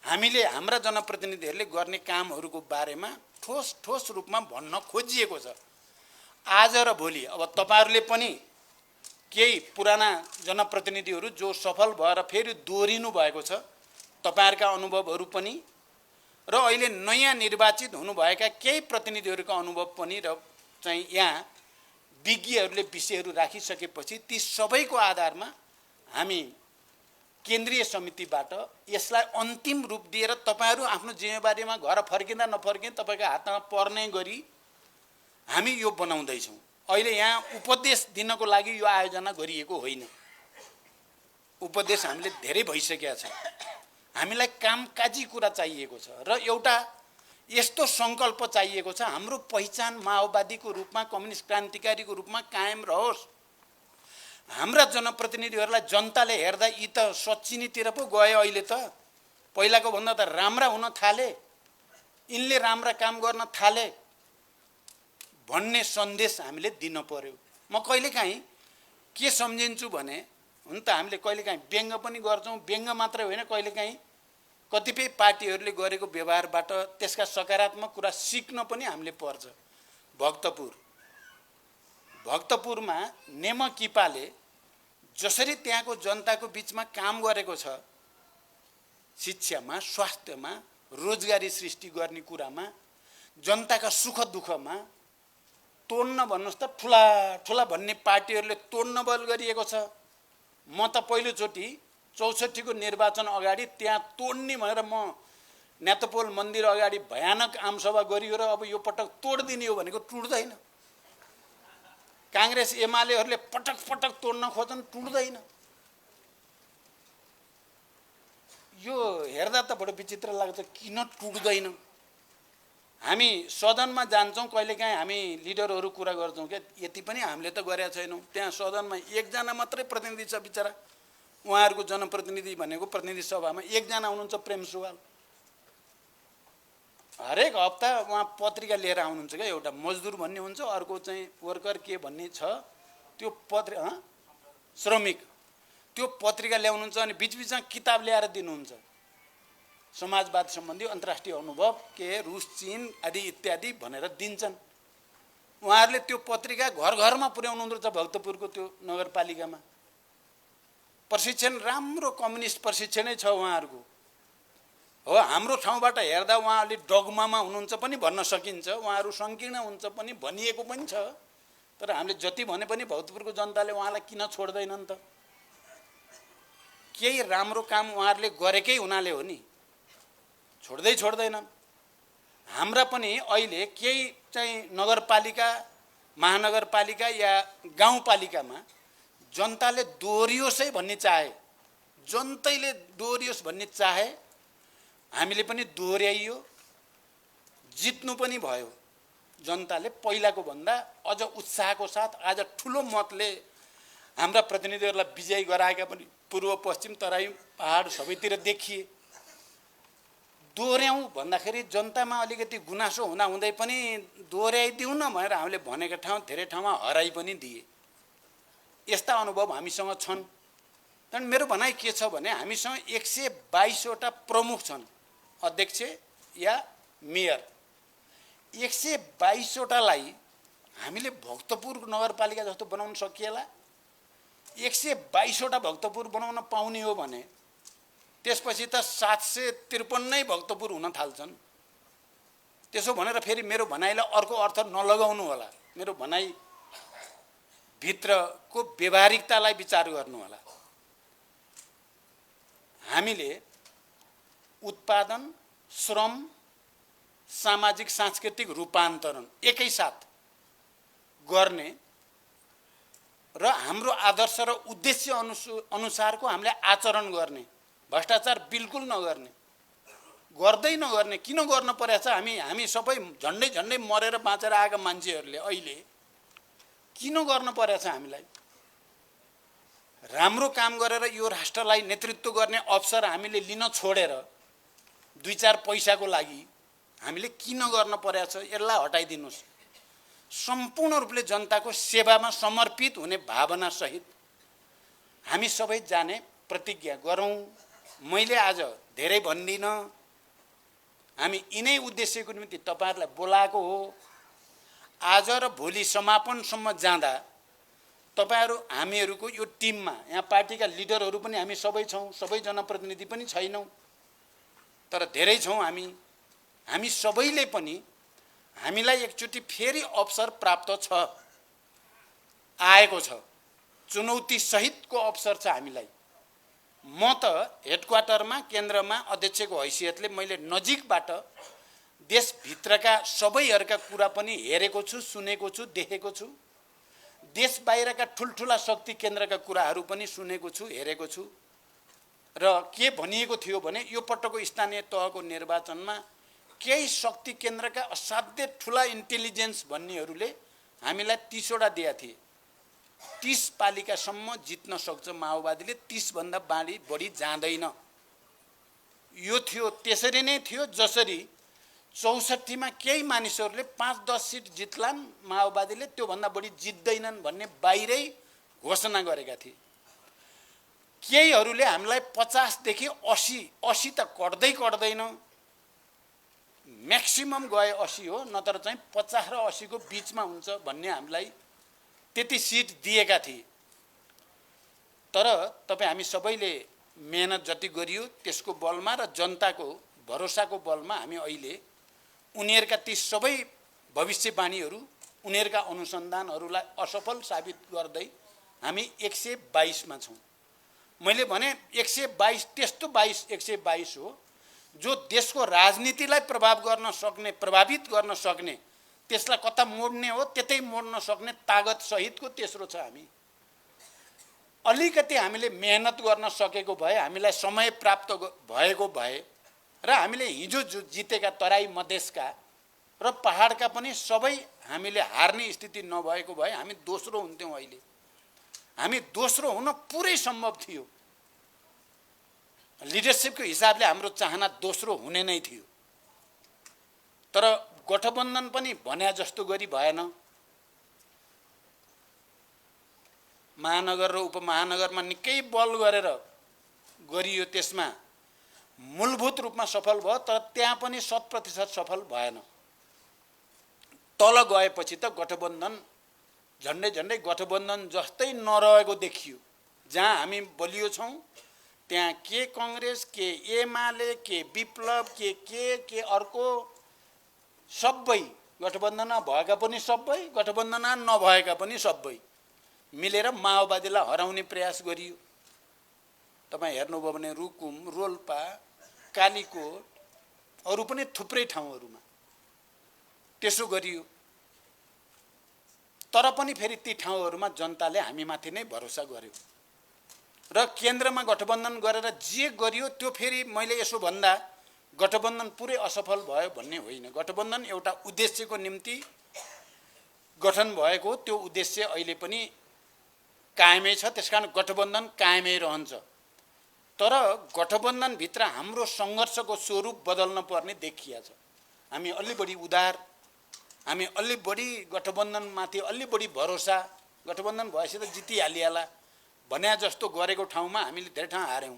S1: हामीले हाम्रा जनप्रतिनिधिहरूले गर्ने कामहरूको बारेमा ठोस रूपमा भन्न खोजिएको छ। आज र भोलि अब तपाईहरुले पनि केही पुराना जनप्रतिनिधिहरू जो सफल भएर फेरि दोहोरिनु भएको छ, तपाईहरुका अनुभवहरू पनि र अहिले नयाँ निर्वाचित हुनुभएका केही प्रतिनिधिहरूका अनुभव पनि र चाहिँ यहाँ विज्ञहरूले विषयहरू राखिसकेपछि ती सबैको आधारमा हामी केन्द्रीय समितिबाट यसलाई अन्तिम रूप दिएर तपाईहरु आफ्नो जिम्मेवारीमा घर फर्किँदा नफर्किँदा तपाईको हातमा पर्ने गरी हामी यो बनाउँदै छौं। अहिले यहाँ उपदेश दिनको लागि यो आयोजना गरिएको होइन। उपदेश हामीले धेरै भइसकेका छ। हामीलाई कामकाजी कुरा चाहिएको छ र एउटा यस्तो संकल्प चाहिएको छ हाम्रो पहिचान माओवादीको रूपमा, कम्युनिस्ट क्रान्तिकारीको रूपमा कायम रहोस्। हाम्रा जनप्रतिनिधिहरूलाई जनताले हेर्दा यी त सच्चिनीतिर पो गए, अहिले त पहिलाको भन्दा त राम्रा हुन थाले, यिनले राम्रा काम गर्न थाले भन्ने सन्देश हामीले दिन पर्यो। म कहिलेकाहीँ के सम्झिन्छु भने, हुन त हामीले कहिलेकाहीँ व्यङ्ग पनि गर्छौं, व्यङ्ग मात्रै होइन कहिलेकाहीँ कतिपय पार्टीहरूले गरेको व्यवहारबाट त्यसका सकारात्मक कुरा सिक्न पनि हामीले पर्छ। भक्तपुरमा नेमकिपाले जसरी त्यहाँको जनताको बीचमा काम गरेको छ, शिक्षामा, स्वास्थ्यमा, रोजगारी सृष्टि गर्ने कुरामा, जनताका सुख दुःखमा तोड्न भन्नुस् त ठुला भन्ने पार्टीहरूले तोड्न बल गरिएको छ। म त पहिलोचोटि 64 को निर्वाचन अगाडि त्यहाँ तोड्ने भनेर म नेतपोल मन्दिर अगाडि भयानक आमसभा गरियो र अब यो पटक तोड्दिने हो भनेको टुट्दैन। कांग्रेस एमालेहरूले पटक तोड्न खोज्छन्, टुट्दैन। यो हेर्दा त बडो विचित्र लाग्छ, किन टुट्दैन। हामी सदनमा जान्छौं, कहिलेकाहीँ हामी लिडरहरू कुरा गर्छौं के यति पनि हामीले त गरेका छैनौं। त्यहाँ सदनमा एकजना मात्रै प्रतिनिधि छ बिचरा, उहाँहरूको जनप्रतिनिधि भनेको प्रतिनिधि सभामा एकजना हुनुहुन्छ, प्रेम सुवाल। हरेक हप्ता उहाँ पत्रिका लिएर आउनुहुन्छ क्या। एउटा मजदुर भन्ने हुन्छ, अर्को चाहिँ वर्कर के भन्ने छ, त्यो श्रमिक, त्यो पत्रिका ल्याउनुहुन्छ अनि बीचबीचमा किताब ल्याएर दिनुहुन्छ, समाजवाद सम्बन्धी अन्तर्राष्ट्रिय अनुभव के रुस चीन आदि इत्यादि भनेर दिन्छन्। उहाँहरूले त्यो पत्रिका घर घरमा पुर्याउनुहुन्छ भक्तपुरको त्यो नगरपालिकामा। प्रशिक्षण राम्रो कम्युनिस्ट प्रशिक्षणै छ उहाँहरूको। हो, हाम्रो ठाउँबाट हेर्दा उहाँ अलि डगमामा हुनुहुन्छ पनि भन्न सकिन्छ, उहाँहरू संकीर्ण हुन्छ पनि भनिएको पनि छ। तर हामीले जति भने पनि भक्तपुरको जनताले उहाँलाई किन छोड्दैनन् त? केही राम्रो काम उहाँहरूले गरेकै हुनाले हो नि, छोड्दैनन्। हाम्रा पनि अहिले केही चाहिँ नगरपालिका, महानगरपालिका या गाउँपालिकामा जनताले दोहोरियोस् भन्ने चाहे, जनतैले दोहोरियोस् भन्ने चाहे, हामीले पनि दोहोर्याइयो, जित्नु पनि भयो। जनताले पहिलाको भन्दा अझ उत्साहको साथ आज ठुलो मतले हाम्रा प्रतिनिधिहरूलाई विजयी गराएका पनि पूर्व पश्चिम तराई पहाड सबैतिर देखिए। दोहोर्याउँ भन्दाखेरि जनतामा अलिकति गुनासो हुँदा हुँदै पनि दोहोर्याइदिउँ न भनेर हामीले भनेका ठाउँ धेरै ठाउँमा हराइ पनि दिए। यस्ता अनुभव हामीसँग छन्। तर मेरो भनाइ के छ भने हामीसँग 122 वटा प्रमुख छन्, अध्यक्ष या मेयर। 122 वटालाई हामीले भक्तपुर नगरपालिका जस्तो बनाउन सकिएला? 122 वटा भक्तपुर बनाउन पाउने हो भने त्यसपछि त 753 नै भक्तपुर हुन थाल्छन्। त्यसो भनेर फेरि मेरो भनाइलाई अर्को अर्थ नलगाउनु होला। मेरो भनाइ भित्रको व्यवहारिकतालाई विचार गर्नु होला। हामीले उत्पादन, श्रम, सामाजिक सांस्कृतिक रूपान्तरण एकैसाथ गर्ने र हाम्रो आदर्श र उद्देश्य अनुसारको हामीले आचरण गर्ने, भ्रष्टाचार बिल्कुल नगर्ने, गर्दै नगर्ने। किन गर्न परेछ? हामी सबै झन्डै झन्डै मरेर बाँचेर आएका मान्छेहरूले अहिले किन गर्न परेछ? हामीलाई राम्रो काम गरेर यो राष्ट्रलाई नेतृत्व गर्ने अवसर हामीले लिन छोडेर 2-4 पैसाको लागि हामीले किन गर्न परेछ? यसलाई हटाइदिनुस्। सम्पूर्ण रूपले जनताको सेवामा समर्पित हुने भावना सहित हामी सबै जाने प्रतिज्ञा गरौँ। मैले आज धेरै भन्दिनँ, हामी यिनै उद्देश्यको निम्ति तपाईहरुलाई बोलाएको हो। आज र भोलि समापनसम्म जाँदा तपाईहरु हामीहरुको यो टिममा, यहाँ पार्टीका लिडरहरु पनि हामी सबै छौं, सबै जनप्रतिनिधि पनि छैनौं, तर धेरै छौं हामी सबैले पनि हामीलाई एकचोटि फेरि अवसर प्राप्त छ, आएको छ, चुनौती सहितको अवसर छ हामीलाई। म त हेडक्वार्टरमा, केन्द्रमा अध्यक्षको हैसियतले मैले नजिकबाट देशभित्रका सबैहरुका कुरा पनि हेरेको छु, सुनेको छु, देखेको छु। देश बाहिरका ठुलठुला शक्ति केन्द्रका कुराहरू पनि सुनेको छु, हेरेको छु। र के भनिएको थियो भने यो पटकको स्थानीय तहको निर्वाचनमा केही शक्ति केन्द्रका असाध्य ठुला इन्टेलिजेन्स भन्नेहरूले हामीलाई 30 वटा दिएका थिए। 30 पालिकासम्म जित्न सक्छ माओवादीले, 30 भन्दा बढी जाँदैन। यो थियो, त्यसरी नै थियो जसरी 64 मा केही मानिसहरूले 5-10 सिट जित्लान् माओवादीले, त्यो भन्दा बढी जित्दैनन् भन्ने बाहिरै घोषणा गरेका थिए। केहीहरूले हामीलाई 50 देखि 80 त कट्दैन, म्याक्सिमम गए 80 हो, नत्र चाहिँ 50 र 80 को बीचमा हुन्छ भन्ने हामीलाई त्यति सिट दिएका थिए। तर तपाई हामी सबैले मेहनत जति गरियो त्यसको बलमा र जनताको भरोसाको बलमा हामी अहिले उनीहरुका ती सबै भविष्यवाणीहरू, उनीहरुका अनुसन्धानहरूलाई असफल साबित गर्दै हामी 122 मा छौं। मैले भने 122 त्यस्तो 122 हो जो देशको राजनीतिलाई प्रभावित गर्न सक्ने, त्यसलाई कता मोड्ने हो त्यतै मोड्न सक्ने तागत सहितको तेस्रो छ हामी। अलिकति हामीले मेहनत गर्न सकेको भए, हामीलाई समय प्राप्त भएको भए र हामीले हिजो जितेका तराई मधेसका र पहाडका पनि सबै हामीले हार्ने स्थिति नभएको भए हामी दोस्रो हुन्थ्यौं। अहिले हामी दोस्रो हुन पुरै सम्भव थियो। लिडरशिपको हिसाबले हाम्रो चाहना दोस्रो हुने नै थियो। तर गठबन्धन पनि भन्या जस्तो गरी भएन। महानगर र उपमहानगरमा निकै बल गरेर गरियो, त्यसमा मूलभूत रूपमा सफल भयो, तर त्यहाँ पनि 100% सफल भएन। तल गएपछि त गठबन्धन झन्डै गठबन्धन जस्तै नरहेको देखियो। जहाँ हामी बलियो छौं त्यहाँ के कांग्रेस, के एमाले, के विप्लव, के अर्को सबै, गठबन्धनमा भएका पनि सबै, गठबन्धनमा नभएका पनि सबै मिलेर माओवादीलाई हराउने प्रयास गरियो। तपाई हेर्नुभयो भने रुकुम, रोल्पा, कालीकोट, अरु पनि थुप्रै ठाउँहरुमा त्यसो गरियो। तर पनि फेरि ती ठाउँहरुमा जनताले हामीमाथि नै भरोसा गर्यो र केन्द्रमा गठबन्धन गरेर जे गरियो त्यो फेरि मैले यसो भन्दा गठबन्धन पुरै असफल भयो भन्ने होइन। गठबन्धन एउटा उद्देश्यको निम्ति गठन भएको, त्यो उद्देश्य अहिले पनि कायमै छ, त्यसकारण गठबन्धन कायमै रहन्छ। तर गठबन्धन भित्र हाम्रो संघर्षको स्वरूप बदल्न पर्ने देखिया छ। हामी अलि बढी उदार, हामी अलि बढी गठबन्धनमाथि अलि बढी भरोसा, गठबन्धन भएपछि त जितिहालिएला भन्या जस्तो गरेको ठाउँमा हामीले धेरै ठाउँ हार्यौं।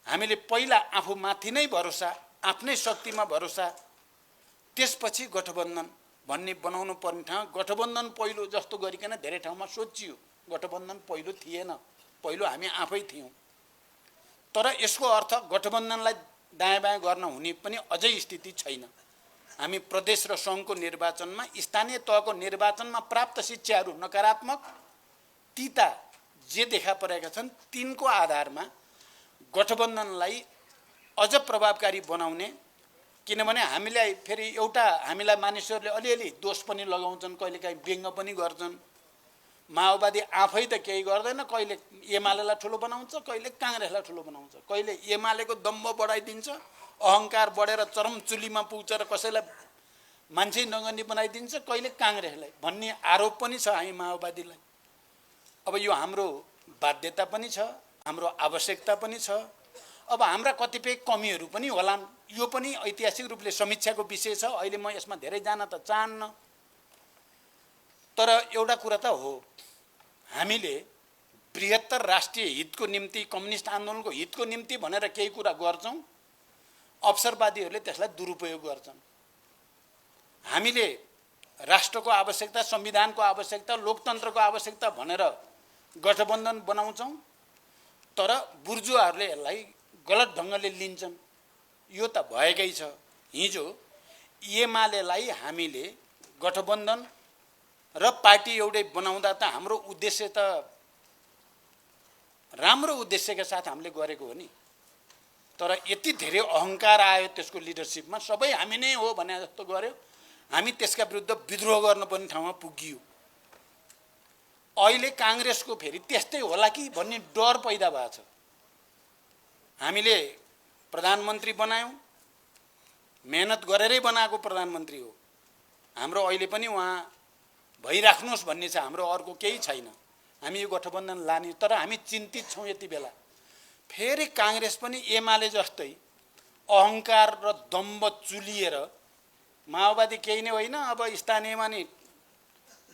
S1: हामीले पहिला आफूमाथि नै भरोसा, आफ्नै शक्तिमा भरोसा, त्यसपछि गठबन्धन भन्ने बनाउनु पर्ने ठाउँ गठबन्धन पहिलो जस्तो गरिकन धेरै ठाउँमा सोचियो। गठबन्धन पहिलो थिएन, पहिलो हामी आफै थियौं। तर यसको अर्थ गठबन्धनलाई दायाँ बायाँ गर्न हुने पनि अझै स्थिति छैन। हामी प्रदेश र संघको निर्वाचनमा, स्थानीय तहको निर्वाचनमा प्राप्त शिक्षाहरू नकारात्मक, तीता जे देखा परेका छन् तिनको आधारमा गठबन्धनलाई अझ प्रभावकारी बनाउने, किनभने हामीलाई फेरि हामीलाई मानिसहरूले अलिअलि दोष पनि लगाउँछन्, कहिलेकाहीँ व्यङ्ग पनि गर्छन्। माओवादी आफै त केही गर्दैन, कहिले एमालेलाई ठुलो बनाउँछ, कहिले काङ्ग्रेसलाई ठुलो बनाउँछ, कहिले एमालेको दम्भ बढाइदिन्छ, अहङ्कार बढेर चरम चुलीमा पुग्छ र कसैलाई मान्छे नगर्ने बनाइदिन्छ, कहिले काङ्ग्रेसलाई भन्ने आरोप पनि छ हामी माओवादीलाई। अब यो हाम्रो बाध्यता पनि छ, हाम्रो आवश्यकता पनि छ। अब हाम्रा कतिपय कमीहरू पनि होलान्, यो पनि ऐतिहासिक रूपले समीक्षाको विषय छ। अहिले म यसमा धेरै जान त चाहन्न, तर एउटा कुरा त हो, हामीले बृहत्तर राष्ट्रिय हितको निम्ति, कम्युनिस्ट आन्दोलनको हितको निम्ति भनेर केही कुरा गर्छौँ, अवसरवादीहरूले त्यसलाई दुरुपयोग गर्छन्। हामीले राष्ट्रको आवश्यकता, संविधानको आवश्यकता, लोकतन्त्रको आवश्यकता भनेर गठबन्धन बनाउँछौँ, तर बुर्जुवाहरूले यसलाई गलत ढङ्गले लिन्छन्। यो त भएकै छ। हिजो एमालेलाई हामीले गठबन्धन र पार्टी एउटै बनाउँदा त हाम्रो उद्देश्य त राम्रो उद्देश्यका साथ हामीले गरेको हो नि, तर यति धेरै अहङ्कार आयो त्यसको लिडरसिपमा, सबै हामी नै हो भने जस्तो गर्यो। हामी त्यसका विरुद्ध विद्रोह गर्नुपर्ने ठाउँमा पुगियो। अहिले काङ्ग्रेसको फेरि त्यस्तै होला कि भन्ने डर पैदा भएको छ। हामीले प्रधानमन्त्री बनायौँ, मेहनत गरेरै बनाएको प्रधानमन्त्री हो, हाम्रो अहिले पनि उहाँ भइराख्नुहोस् भन्ने छ, हाम्रो अर्को केही छैन। हामी यो गठबन्धन लाने, तर हामी चिन्तित छौँ यति बेला फेरि काङ्ग्रेस पनि एमाले जस्तै अहङ्कार र दम्भ चुलिएर, माओवादी केही नै होइन, अब स्थानीयमा नि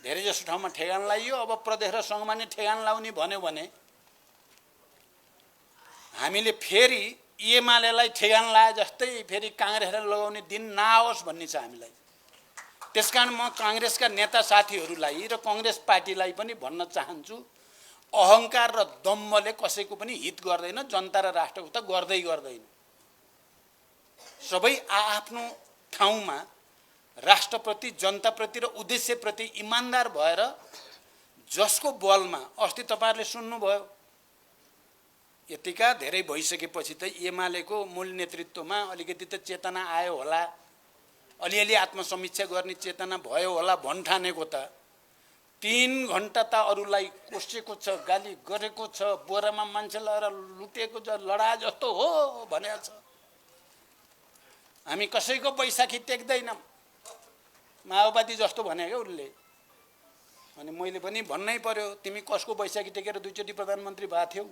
S1: धेरै जसो ठाउँमा ठेगान लगाइयो, अब प्रदेश र सङ्घमा नि ठेगान लाउने भन्यो भने हामीले फेरि एमालेलाई ठेगान लाए जस्तै फेरि काङ्ग्रेसलाई लगाउने दिन नआओस् भन्ने छ हामीलाई। त्यसकारण म काङ्ग्रेसका नेता साथीहरूलाई र काङ्ग्रेस पार्टीलाई पनि भन्न चाहन्छु, अहङ्कार र दम्भले कसैको पनि हित गर्दैन, जनता र राष्ट्रको त गर्दै गर्दैन। सबै आआफ्नो ठाउँमा राष्ट्रप्रति, जनताप्रति र उद्देश्यप्रति इमान्दार भएर, जसको बलमा अस्ति तपाईँहरूले सुन्नुभयो, यतिका धेरै भइसकेपछि त एमालेको मूल नेतृत्वमा अलिकति त चेतना आयो होला, अलिअलि आत्मसमीक्षा गर्ने चेतना भयो होला भन्ठानेको त 3 घण्टा त अरूलाई कोसेको छ, गाली गरेको छ, बोरामा मान्छे लगाएर लुटेको छ, लडा जस्तो हो भनेको छ। हामी कसैको बैशाखी टेक्दैनौँ, माओवादी जस्तो भने क्या उसले। अनि मैले पनि भन्नै पर्यो, तिमी कसको बैशाखी टेकेर 2 चोटि प्रधानमन्त्री भएको थियौ?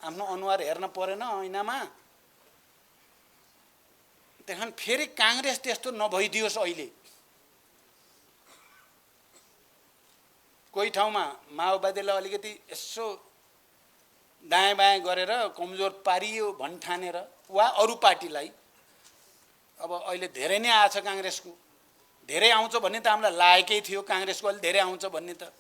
S1: आफ्नो अनुहार हेर्न परेन ऐनामा? त्यहाँ फेरि काङ्ग्रेस त्यस्तो नभइदियोस्। अहिले कोही ठाउँमा माओवादीलाई अलिकति यसो दायाँ बायाँ गरेर कमजोर पारियो भन्ठानेर, वा अरू पार्टीलाई, अब अहिले धेरै नै आछ काङ्ग्रेसको, धेरै आउँछ भन्ने त हामीलाई लागेकै थियो, काङ्ग्रेसको अलि धेरै आउँछ भन्ने त।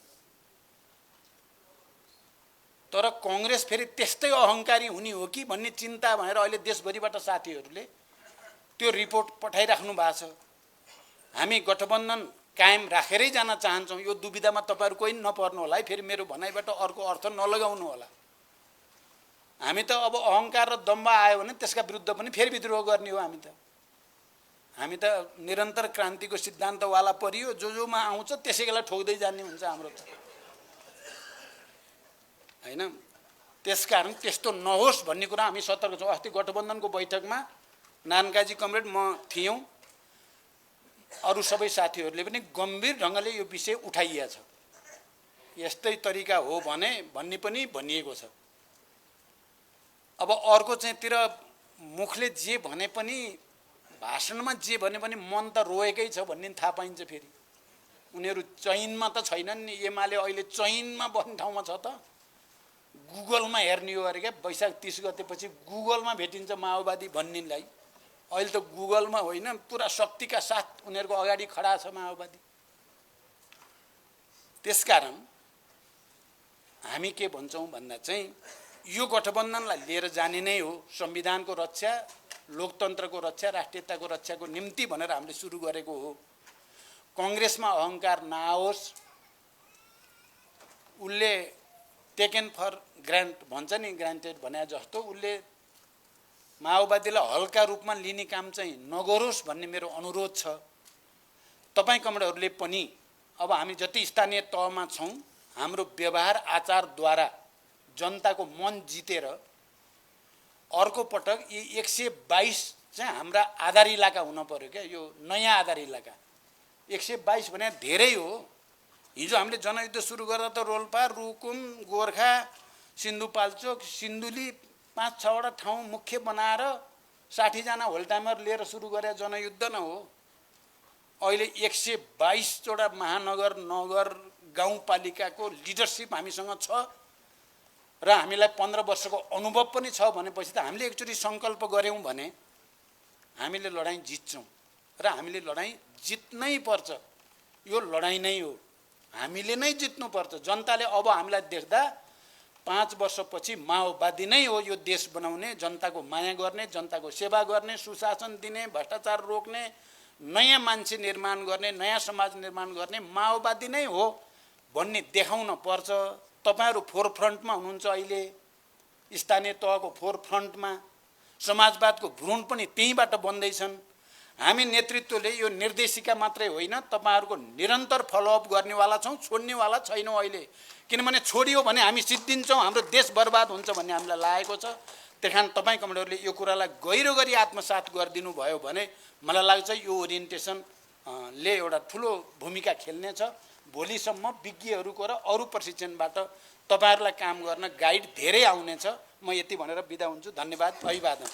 S1: तर काङ्ग्रेस फेरि त्यस्तै अहङ्कारी हुने हो कि भन्ने चिन्ता भनेर अहिले देशभरिबाट साथीहरूले त्यो रिपोर्ट पठाइराख्नु भएको छ। हामी गठबन्धन कायम राखेरै जान चाहन्छौँ। यो दुविधामा तपाईँहरू कोही नपर्नु होला है, फेरि मेरो भनाइबाट अर्को अर्थ नलगाउनु होला। हामी त अब अहङ्कार र दम्भ आयो भने त्यसका विरुद्ध पनि फेरि विद्रोह गर्ने हो। हामी त निरन्तर क्रान्तिको सिद्धान्तवाला परियो, जोमा आउँछ त्यसैलाई ठोक्दै जाने हुन्छ हाम्रो त, हैन? त्यसकारण त्यस्तो नहोस् भन्ने कुरा हामी सतर्क छौँ। अस्ति गठबन्धनको बैठकमा नारायणकाजी कमरेड, म थियौँ, अरू सबै साथीहरूले पनि गम्भीर ढङ्गले यो विषय उठाइएको छ। यस्तै तरिका हो भन्ने पनि भनिएको छ। अब अर्को चाहिँ तिर मुखले जे भने पनि, भाषणमा जे भने पनि मन त रोएकै छ भन्ने थाहा पाइन्छ। फेरि उनीहरू चैनमा त छैनन् नि। एमाले अहिले चैनमा बस्ने ठाउँमा छ त। गुगलमा हेर्ने हो अरे क्या, वैशाख 30 गतेपछि गुगलमा भेटिन्छ माओवादी भन्नेलाई। अहिले त गुगलमा होइन, पुरा शक्तिका साथ उनीहरूको अगाडि खडा छ माओवादी। त्यसकारण हामी के भन्छौँ भन्दा चाहिँ यो गठबन्धनलाई लिएर जाने नै हो। संविधानको रक्षा, लोकतन्त्रको रक्षा, राष्ट्रियताको रक्षाको निम्ति भनेर हामीले सुरु गरेको हो। काङ्ग्रेसमा अहङ्कार नआओस्। उसले टेकन फर ग्रान्ट भन्छ नि, ग्रान्टेड भने जस्तो उसले माओवादीलाई हल्का रूपमा लिने काम चाहिँ नगरोस् भन्ने मेरो अनुरोध छ। तपाईँ कमरेडहरूले पनि अब हामी जति स्थानीय तहमा छौँ, हाम्रो व्यवहार आचारद्वारा जनताको मन जितेर अर्को पटक यी 122 चाहिँ हाम्रा आधार इलाका हुन पर्यो क्या। यो नयाँ आधार इलाका 122 भने धेरै हो। हिजो हामीले जनयुद्ध सुरु गर्दा त रोल्पा, रुकुम, गोर्खा, सिन्धुपाल्चोक, सिन्धुली 5-6वटा ठाउँ मुख्य बनाएर 60 जना होल टाइमर लिएर सुरु गरे जनयुद्ध न हो। अहिले 122वटा महानगर, नगर, गाउँपालिकाको लिडरसिप हामीसँग छ र हामीलाई 15 वर्षको अनुभव पनि छ भनेपछि त हामीले एकचोटि सङ्कल्प गऱ्यौँ भने हामीले लडाईँ जित्छौँ र हामीले लडाईँ जित्नै पर्छ। यो लडाईँ नै हो, हामीले नै जित्नुपर्छ। जनताले अब हामीलाई देख्दा 5 वर्षपछि माओवादी नै हो यो देश बनाउने, जनताको माया गर्ने, जनताको सेवा गर्ने, सुशासन दिने, भ्रष्टाचार रोक्ने, नयाँ मान्छे निर्माण गर्ने, नयाँ समाज निर्माण गर्ने माओवादी नै हो भन्ने देखाउन पर्छ। तपाईहरु फोरफ्रन्टमा हुनुहुन्छ, अहिले स्थानीय तहको फोरफ्रन्टमा समाजवादको भ्रूण पनि त्यहीबाट बन्दैछन्। हामी नेतृत्वले यो निर्देशिका मात्रै होइन, तपाईहरुको निरन्तर फलोअप गर्नेवाला छौं, छोड्नेवाला छैनौं अहिले। किनभने छोडियो भने हामी सिद्धिन्छौं, हाम्रो देश बर्बाद हुन्छ भन्ने हामीलाई लागेको छ। त्यही तपाईँ कमरेडहरूले यो कुरालाई गहिरो गरी आत्मसात गरिदिनु भयो भने मलाई लाग्छ यो ओरिएन्टेसन ले एउटा ठुलो भूमिका खेल्नेछ। भोलिसम्म विज्ञहरूको र अरू प्रशिक्षणबाट तपाईहरुलाई काम गर्न गाइड धेरै आउनेछ। म यति भनेर बिदा हुन्छु। धन्यवाद, अभिवादन।